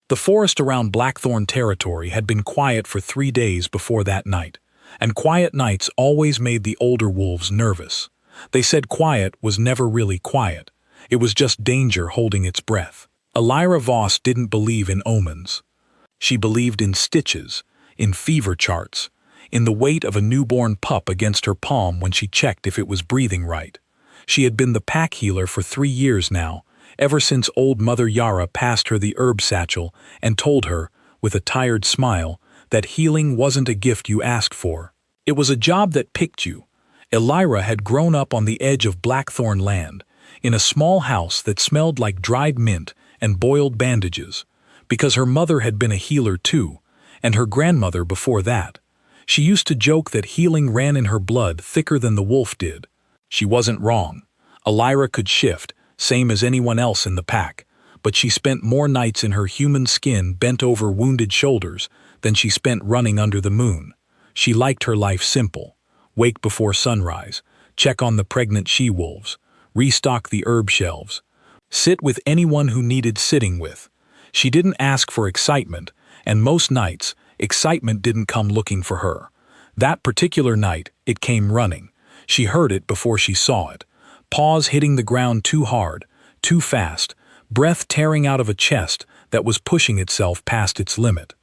The forest around Blackthorn territory had been quiet for 3 days before that night, and quiet nights always made the older wolves nervous. They said quiet was never really quiet. It was just danger holding its breath. Elira Voss didn't believe in omens. She believed in stitches, in fever charts, in the weight of a newborn pup against her palm when she checked if it was breathing right. She had been the pack healer for 3 years now, ever since old Mother Yara passed her the herb satchel and told her, with a tired smile, that healing wasn't a gift you asked for. It was a job that picked you. Elira had grown up on the edge of Blackthorn land, in a small house that smelled like dried mint and boiled bandages, because her mother had been a healer too, and her grandmother before that. She used to joke that healing ran in her blood thicker than the wolf did. She wasn't wrong. Elira could shift, same as anyone else in the pack, but she spent more nights in her human skin bent over wounded shoulders than she spent running under the moon. She liked her life simple. Wake before sunrise, check on the pregnant she-wolves, restock the herb shelves, sit with anyone who needed sitting with. She didn't ask for excitement, and most nights, excitement didn't come looking for her. That particular night, it came running. She heard it before she saw it. Paws hitting the ground too hard, too fast, breath tearing out of a chest that was pushing itself past its limit.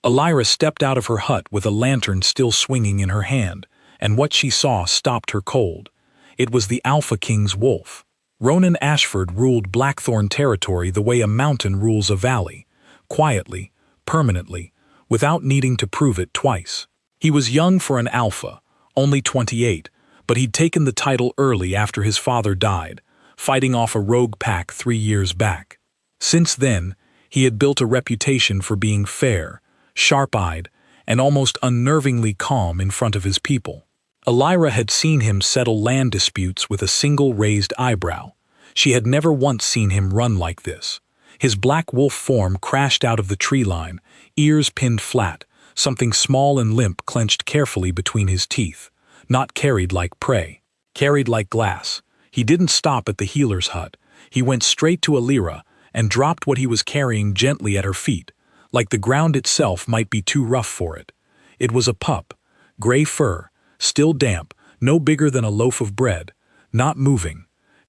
Elira stepped out of her hut with a lantern still swinging in her hand, and what she saw stopped her cold. It was the Alpha King's wolf. Ronan Ashford ruled Blackthorn territory the way a mountain rules a valley, quietly, permanently, without needing to prove it twice. He was young for an alpha, only 28, but he'd taken the title early after his father died, fighting off a rogue pack 3 years back. Since then, he had built a reputation for being fair, sharp-eyed, and almost unnervingly calm in front of his people. Elira had seen him settle land disputes with a single raised eyebrow. She had never once seen him run like this. His black wolf form crashed out of the tree line, ears pinned flat, something small and limp clenched carefully between his teeth. Not carried like prey, carried like glass. He didn't stop at the healer's hut. He went straight to Elira and dropped what he was carrying gently at her feet, like the ground itself might be too rough for it. It was a pup, gray fur, still damp, no bigger than a loaf of bread, not moving.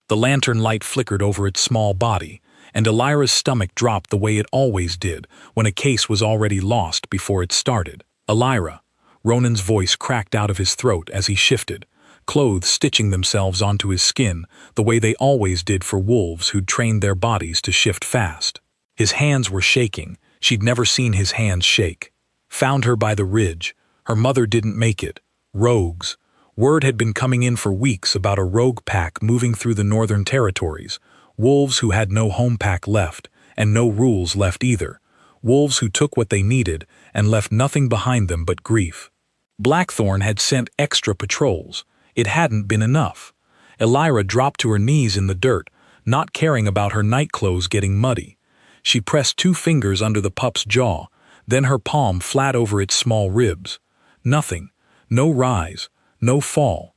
The lantern light flickered over its small body, and Elira's stomach dropped the way it always did when a case was already lost before it started. Elira. Ronan's voice cracked out of his throat as he shifted, clothes stitching themselves onto his skin the way they always did for wolves who'd trained their bodies to shift fast. His hands were shaking. She'd never seen his hands shake. Found her by the ridge. Her mother didn't make it. Rogues. Word had been coming in for weeks about a rogue pack moving through the northern territories. Wolves who had no home pack left, and no rules left either. Wolves who took what they needed and left nothing behind them but grief. Blackthorn had sent extra patrols. It hadn't been enough. Elira dropped to her knees in the dirt, not caring about her night clothes getting muddy. She pressed 2 fingers under the pup's jaw, then her palm flat over its small ribs. Nothing. No rise. No fall.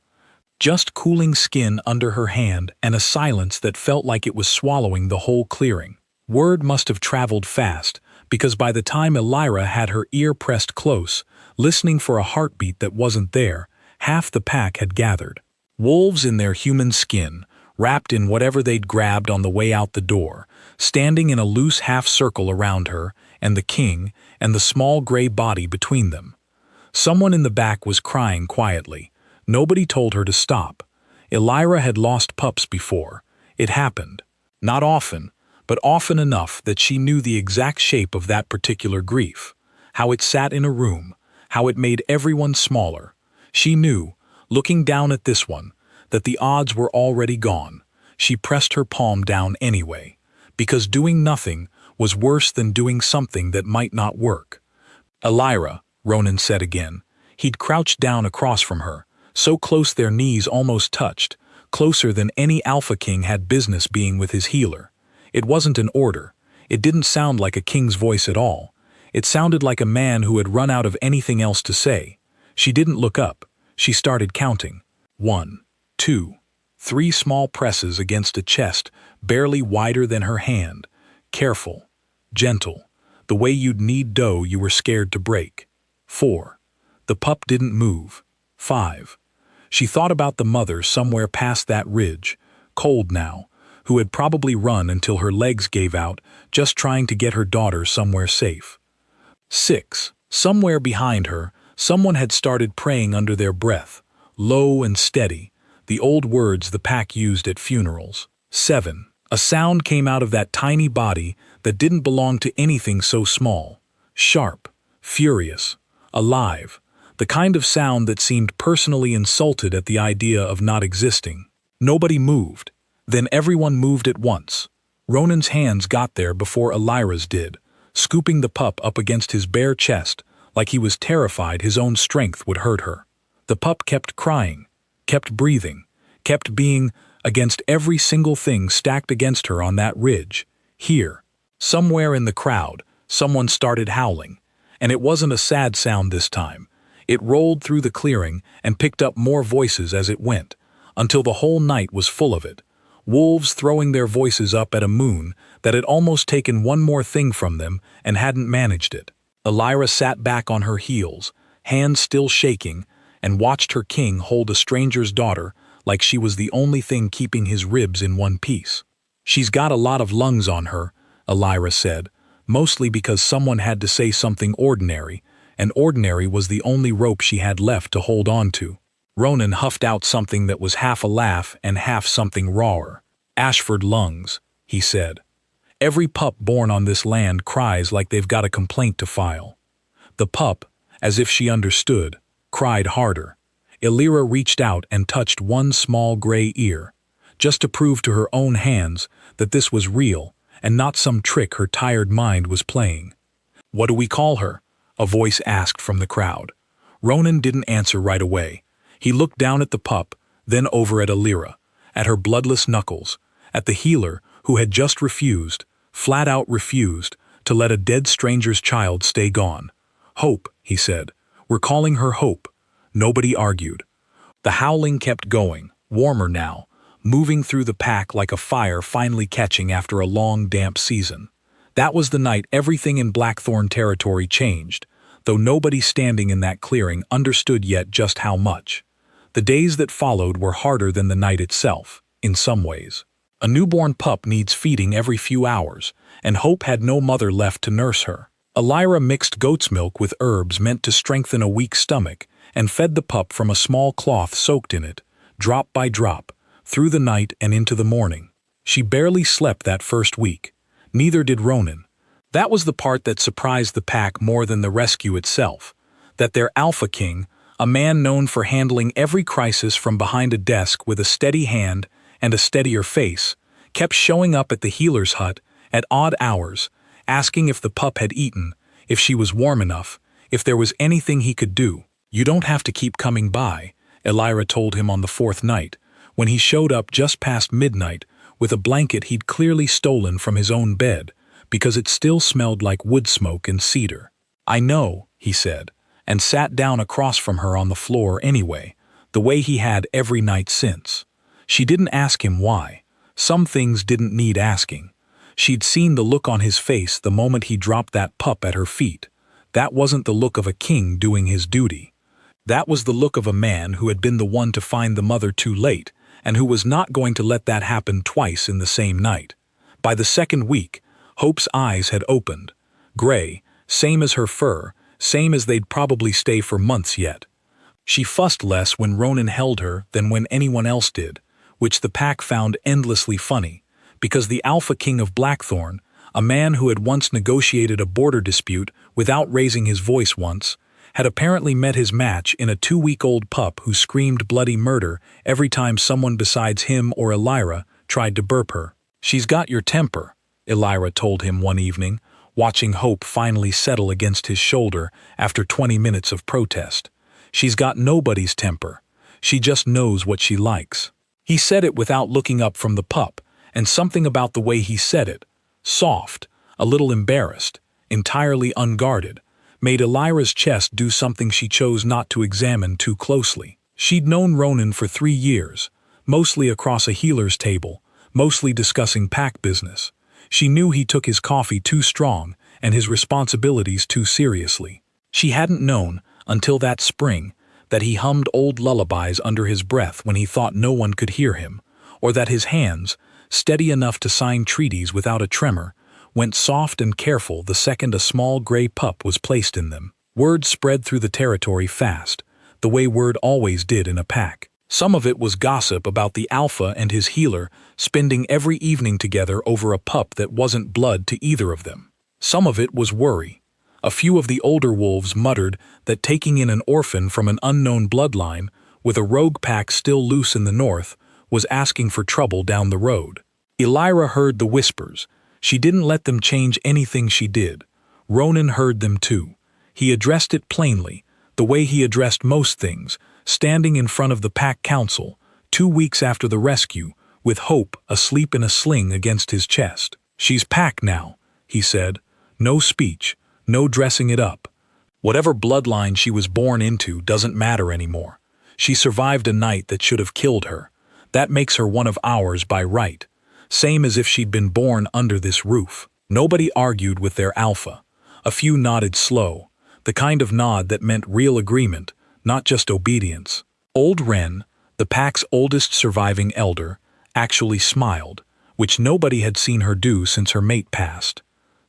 Just cooling skin under her hand and a silence that felt like it was swallowing the whole clearing. Word must have traveled fast, because by the time Elira had her ear pressed close, listening for a heartbeat that wasn't there, half the pack had gathered. Wolves in their human skin, wrapped in whatever they'd grabbed on the way out the door, standing in a loose half-circle around her, and the king, and the small gray body between them. Someone in the back was crying quietly. Nobody told her to stop. Elira had lost pups before. It happened. Not often, but often enough that she knew the exact shape of that particular grief, how it sat in a room, how it made everyone smaller. She knew, looking down at this one, that the odds were already gone. She pressed her palm down anyway, because doing nothing was worse than doing something that might not work. Elira, Ronan said again. He'd crouched down across from her, so close their knees almost touched, closer than any Alpha King had business being with his healer. It wasn't an order. It didn't sound like a king's voice at all. It sounded like a man who had run out of anything else to say. She didn't look up. She started counting. 1, 2, 3 small presses against a chest barely wider than her hand. Careful, gentle. the way you'd knead dough you were scared to break. 4. The pup didn't move. 5. She thought about the mother somewhere past that ridge, cold now, who had probably run until her legs gave out, just trying to get her daughter somewhere safe. 6. Somewhere behind her, someone had started praying under their breath, low and steady, the old words the pack used at funerals. 7. A sound came out of that tiny body that didn't belong to anything so small, sharp, furious, alive, the kind of sound that seemed personally insulted at the idea of not existing. Nobody moved. Then everyone moved at once. Ronan's hands got there before Elira's did, scooping the pup up against his bare chest like he was terrified his own strength would hurt her. The pup kept crying, kept breathing, kept being against every single thing stacked against her on that ridge. Here, somewhere in the crowd, someone started howling, and it wasn't a sad sound this time. It rolled through the clearing and picked up more voices as it went, until the whole night was full of it. Wolves throwing their voices up at a moon that had almost taken one more thing from them and hadn't managed it. Elira sat back on her heels, hands still shaking, and watched her king hold a stranger's daughter like she was the only thing keeping his ribs in one piece. "She's got a lot of lungs on her," Elira said, mostly because someone had to say something ordinary, and ordinary was the only rope she had left to hold on to. Ronan huffed out something that was half a laugh and half something rawer. "Ashford lungs," he said. "Every pup born on this land cries like they've got a complaint to file." The pup, as if she understood, cried harder. Elira reached out and touched one small gray ear, just to prove to her own hands that this was real and not some trick her tired mind was playing. "What do we call her?" a voice asked from the crowd. Ronan didn't answer right away. He looked down at the pup, then over at Elira, at her bloodless knuckles, at the healer who had just refused, flat out refused, to let a dead stranger's child stay gone. "Hope," he said. "We're calling her Hope." Nobody argued. The howling kept going, warmer now, moving through the pack like a fire finally catching after a long, damp season. That was the night everything in Blackthorn territory changed, though nobody standing in that clearing understood yet just how much. The days that followed were harder than the night itself, in some ways. A newborn pup needs feeding every few hours, and Hope had no mother left to nurse her. Elira mixed goat's milk with herbs meant to strengthen a weak stomach and fed the pup from a small cloth soaked in it, drop by drop, through the night and into the morning. She barely slept that first week. Neither did Ronan. That was the part that surprised the pack more than the rescue itself, that their alpha king, a man known for handling every crisis from behind a desk with a steady hand and a steadier face, kept showing up at the healer's hut at odd hours, asking if the pup had eaten, if she was warm enough, if there was anything he could do. "You don't have to keep coming by," Elira told him on the 4th night, when he showed up just past midnight with a blanket he'd clearly stolen from his own bed, because it still smelled like wood smoke and cedar. "I know," he said, and sat down across from her on the floor anyway, the way he had every night since. She didn't ask him why. Some things didn't need asking. She'd seen the look on his face the moment he dropped that pup at her feet. That wasn't the look of a king doing his duty. That was the look of a man who had been the one to find the mother too late, and who was not going to let that happen twice in the same night. By the 2nd week, Hope's eyes had opened. Gray, same as her fur, same as they'd probably stay for months yet. She fussed less when Ronan held her than when anyone else did, which the pack found endlessly funny, because the alpha king of Blackthorn, a man who had once negotiated a border dispute without raising his voice once, had apparently met his match in a 2-week-old pup who screamed bloody murder every time someone besides him or Elira tried to burp her. "She's got your temper," Elira told him one evening, watching Hope finally settle against his shoulder after 20 minutes of protest. "She's got nobody's temper. She just knows what she likes." He said it without looking up from the pup, and something about the way he said it, soft, a little embarrassed, entirely unguarded, made Elira's chest do something she chose not to examine too closely. She'd known Ronan for 3 years, mostly across a healer's table, mostly discussing pack business. She knew he took his coffee too strong and his responsibilities too seriously. She hadn't known, until that spring, that he hummed old lullabies under his breath when he thought no one could hear him, or that his hands, steady enough to sign treaties without a tremor, went soft and careful the second a small gray pup was placed in them. Word spread through the territory fast, the way word always did in a pack. Some of it was gossip about the alpha and his healer spending every evening together over a pup that wasn't blood to either of them. Some of it was worry. A few of the older wolves muttered that taking in an orphan from an unknown bloodline, with a rogue pack still loose in the north, was asking for trouble down the road. Elira heard the whispers. She didn't let them change anything she did. Ronan heard them too. He addressed it plainly, the way he addressed most things, standing in front of the pack council, 2 weeks after the rescue, with Hope asleep in a sling against his chest. "She's pack now," he said. "No speech, no dressing it up. Whatever bloodline she was born into doesn't matter anymore. She survived a night that should have killed her. That makes her one of ours by right. Same as if she'd been born under this roof." Nobody argued with their alpha. A few nodded slow, the kind of nod that meant real agreement, not just obedience. Old Wren, the pack's oldest surviving elder, actually smiled, which nobody had seen her do since her mate passed.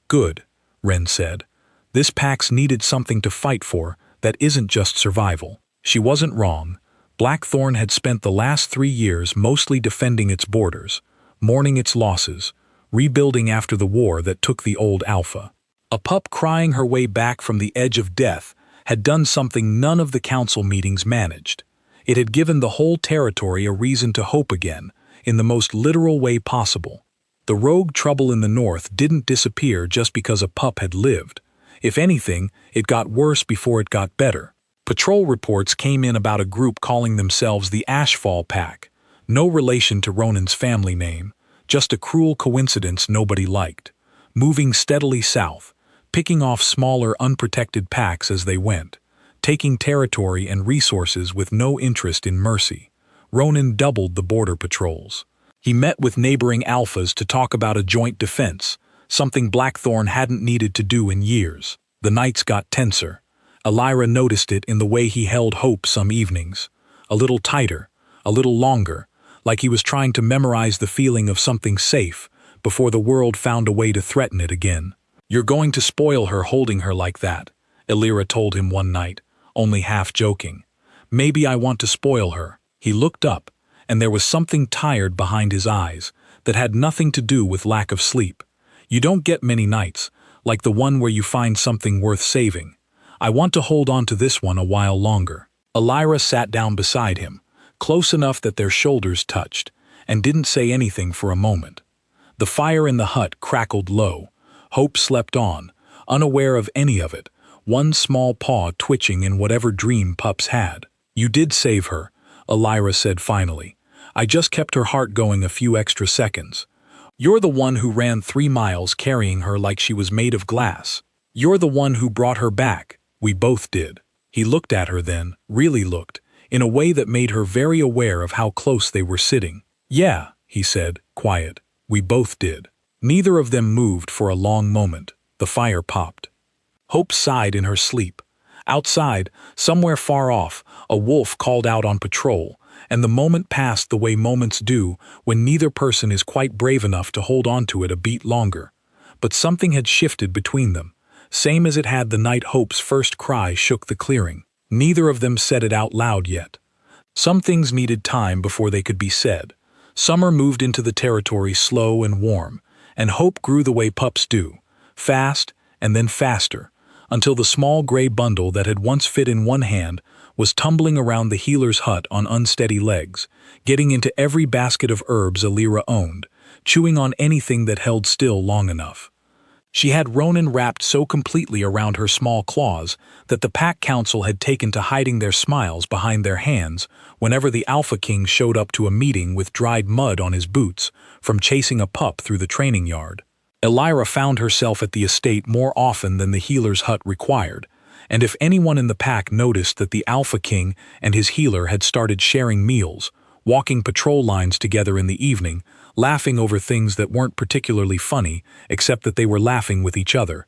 "Good," Wren said. "This pack's needed something to fight for that isn't just survival." She wasn't wrong. Blackthorn had spent the last 3 years mostly defending its borders, mourning its losses, rebuilding after the war that took the old alpha. A pup crying her way back from the edge of death had done something none of the council meetings managed. It had given the whole territory a reason to hope again, in the most literal way possible. The rogue trouble in the north didn't disappear just because a pup had lived. If anything, it got worse before it got better. Patrol reports came in about a group calling themselves the Ashfall Pack. No relation to Ronan's family name, just a cruel coincidence nobody liked. Moving steadily south, picking off smaller unprotected packs as they went, taking territory and resources with no interest in mercy. Ronan doubled the border patrols. He met with neighboring alphas to talk about a joint defense, something Blackthorn hadn't needed to do in years. The nights got tenser. Elira noticed it in the way he held Hope some evenings. A little tighter, a little longer, like he was trying to memorize the feeling of something safe before the world found a way to threaten it again. "You're going to spoil her holding her like that," Elira told him one night, only half joking. "Maybe I want to spoil her." He looked up, and there was something tired behind his eyes that had nothing to do with lack of sleep. "You don't get many nights, like the one where you find something worth saving. I want to hold on to this one a while longer." Elira sat down beside him, close enough that their shoulders touched, and didn't say anything for a moment. The fire in the hut crackled low. Hope slept on, unaware of any of it, one small paw twitching in whatever dream pups had. "You did save her," Elira said finally. "I just kept her heart going a few extra seconds. You're the one who ran 3 miles carrying her like she was made of glass. You're the one who brought her back. We both did." He looked at her then, really looked, in a way that made her very aware of how close they were sitting. "Yeah," he said, quiet. "We both did." Neither of them moved for a long moment. The fire popped. Hope sighed in her sleep. Outside, somewhere far off, a wolf called out on patrol, and the moment passed the way moments do when neither person is quite brave enough to hold on to it a beat longer. But something had shifted between them, same as it had the night Hope's first cry shook the clearing. Neither of them said it out loud yet. Some things needed time before they could be said. Summer moved into the territory slow and warm, and Hope grew the way pups do, fast and then faster, until the small gray bundle that had once fit in one hand was tumbling around the healer's hut on unsteady legs, getting into every basket of herbs Elira owned, chewing on anything that held still long enough. She had Ronan wrapped so completely around her small claws that the pack council had taken to hiding their smiles behind their hands whenever the Alpha King showed up to a meeting with dried mud on his boots from chasing a pup through the training yard. Elira found herself at the estate more often than the healer's hut required, and if anyone in the pack noticed that the Alpha King and his healer had started sharing meals, walking patrol lines together in the evening, laughing over things that weren't particularly funny, except that they were laughing with each other,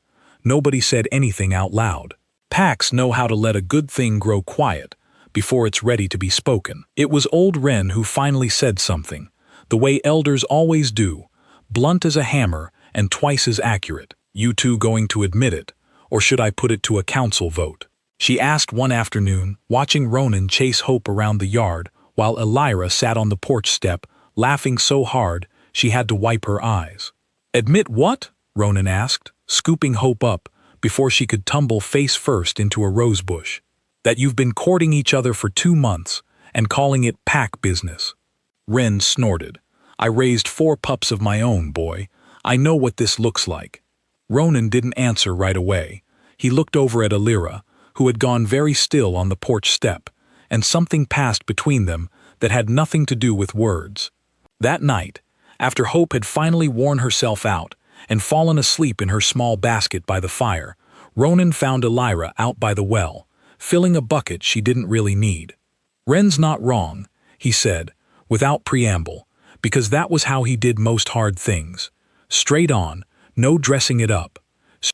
Nobody said anything out loud. Packs know how to let a good thing grow quiet before it's ready to be spoken. It was old Wren who finally said something, the way elders always do, blunt as a hammer and twice as accurate. You two going to admit it, or should I put it to a council vote? She asked one afternoon, watching Ronan chase Hope around the yard while Elira sat on the porch step, laughing so hard she had to wipe her eyes. Admit what? Ronan asked, scooping Hope up before she could tumble face first into a rose bush. That you've been courting each other for 2 months and calling it pack business. Wren snorted. I raised 4 pups of my own, boy. I know what this looks like. Ronan didn't answer right away. He looked over at Elira, who had gone very still on the porch step, and something passed between them that had nothing to do with words. That night, after Hope had finally worn herself out and fallen asleep in her small basket by the fire, Ronan found Elira out by the well, filling a bucket she didn't really need. Wren's not wrong, he said, without preamble, because that was how he did most hard things. Straight on, no dressing it up.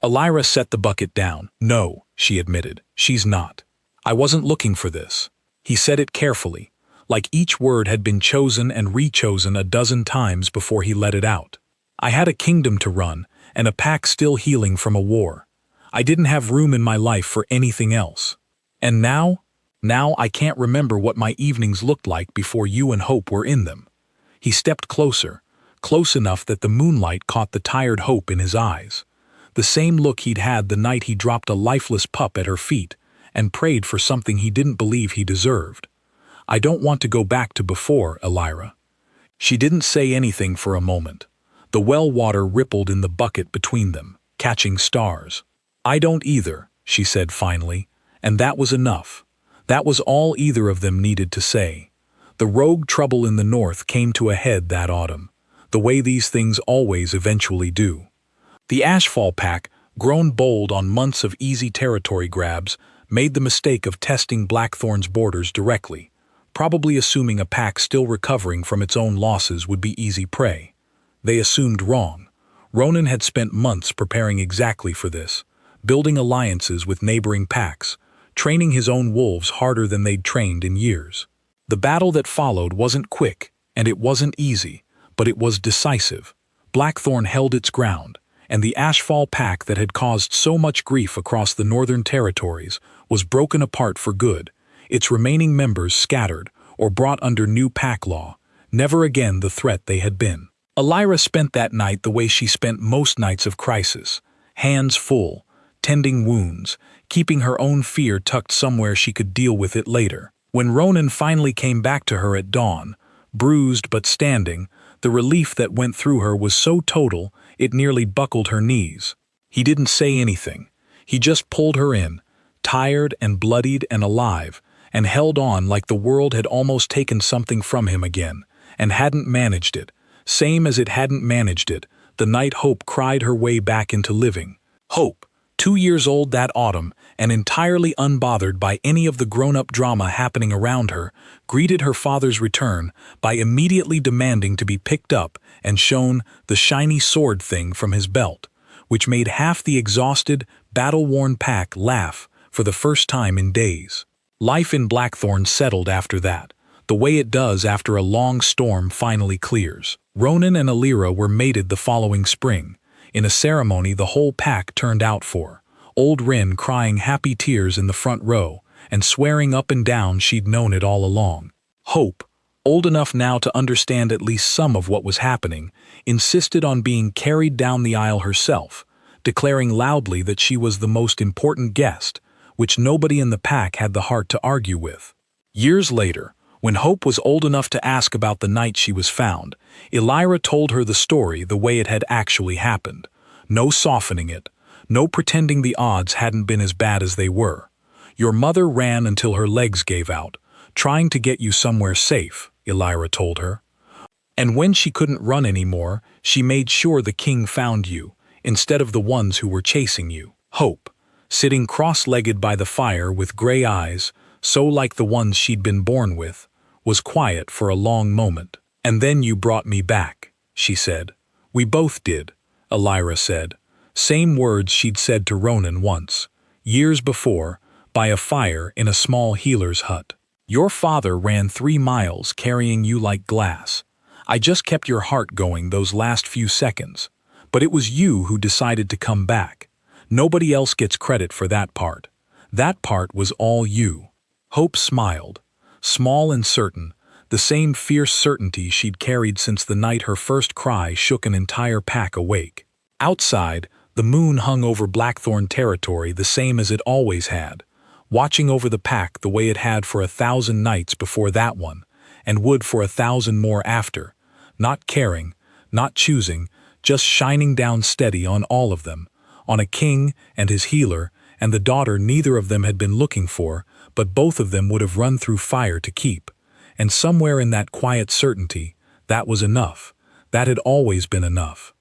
Elira set the bucket down. No, she admitted, she's not. I wasn't looking for this. He said it carefully, like each word had been chosen and rechosen a dozen times before he let it out. I had a kingdom to run, and a pack still healing from a war. I didn't have room in my life for anything else. And now I can't remember what my evenings looked like before you and Hope were in them. He stepped closer, close enough that the moonlight caught the tired hope in his eyes. The same look he'd had the night he dropped a lifeless pup at her feet and prayed for something he didn't believe he deserved. I don't want to go back to before, Elira. She didn't say anything for a moment. The well water rippled in the bucket between them, catching stars. I don't either, she said finally, and that was enough. That was all either of them needed to say. The rogue trouble in the north came to a head that autumn, the way these things always eventually do. The Ashfall pack, grown bold on months of easy territory grabs, made the mistake of testing Blackthorn's borders directly, probably assuming a pack still recovering from its own losses would be easy prey. They assumed wrong. Ronan had spent months preparing exactly for this, building alliances with neighboring packs, training his own wolves harder than they'd trained in years. The battle that followed wasn't quick, and it wasn't easy, but it was decisive. Blackthorn held its ground, and the Ashfall pack that had caused so much grief across the northern territories was broken apart for good, its remaining members scattered or brought under new pack law, never again the threat they had been. Elira spent that night the way she spent most nights of crisis, hands full, tending wounds, keeping her own fear tucked somewhere she could deal with it later. When Ronan finally came back to her at dawn, bruised but standing, the relief that went through her was so total it nearly buckled her knees. He didn't say anything. He just pulled her in, tired and bloodied and alive, and held on like the world had almost taken something from him again, and hadn't managed it, same as it hadn't managed it the night Hope cried her way back into living. Hope, 2 years old that autumn, and entirely unbothered by any of the grown-up drama happening around her, greeted her father's return by immediately demanding to be picked up and shown the shiny sword thing from his belt, which made half the exhausted, battle-worn pack laugh for the first time in days. Life in Blackthorn settled after that, the way it does after a long storm finally clears. Ronan and Elira were mated the following spring, in a ceremony the whole pack turned out for, old Wren crying happy tears in the front row and swearing up and down she'd known it all along. Hope, old enough now to understand at least some of what was happening, insisted on being carried down the aisle herself, declaring loudly that she was the most important guest, which nobody in the pack had the heart to argue with. Years later, when Hope was old enough to ask about the night she was found, Elira told her the story the way it had actually happened. No softening it, no pretending the odds hadn't been as bad as they were. Your mother ran until her legs gave out, trying to get you somewhere safe, Elira told her. And when she couldn't run anymore, she made sure the king found you, instead of the ones who were chasing you. Hope, sitting cross-legged by the fire with gray eyes, so like the ones she'd been born with, was quiet for a long moment. And then you brought me back, she said. We both did, Elira said, Same words she'd said to Ronan once, years before, by a fire in a small healer's hut. Your father ran 3 miles carrying you like glass. I just kept your heart going those last few seconds. But it was you who decided to come back. Nobody else gets credit for that part. That part was all you. Hope smiled. Small and certain, the same fierce certainty she'd carried since the night her first cry shook an entire pack awake. Outside, the moon hung over Blackthorn territory the same as it always had, watching over the pack the way it had for 1,000 nights before that one, and would for 1,000 more after, not caring, not choosing, just shining down steady on all of them, on a king and his healer and the daughter neither of them had been looking for, but both of them would have run through fire to keep. And somewhere in that quiet certainty, that was enough. That had always been enough.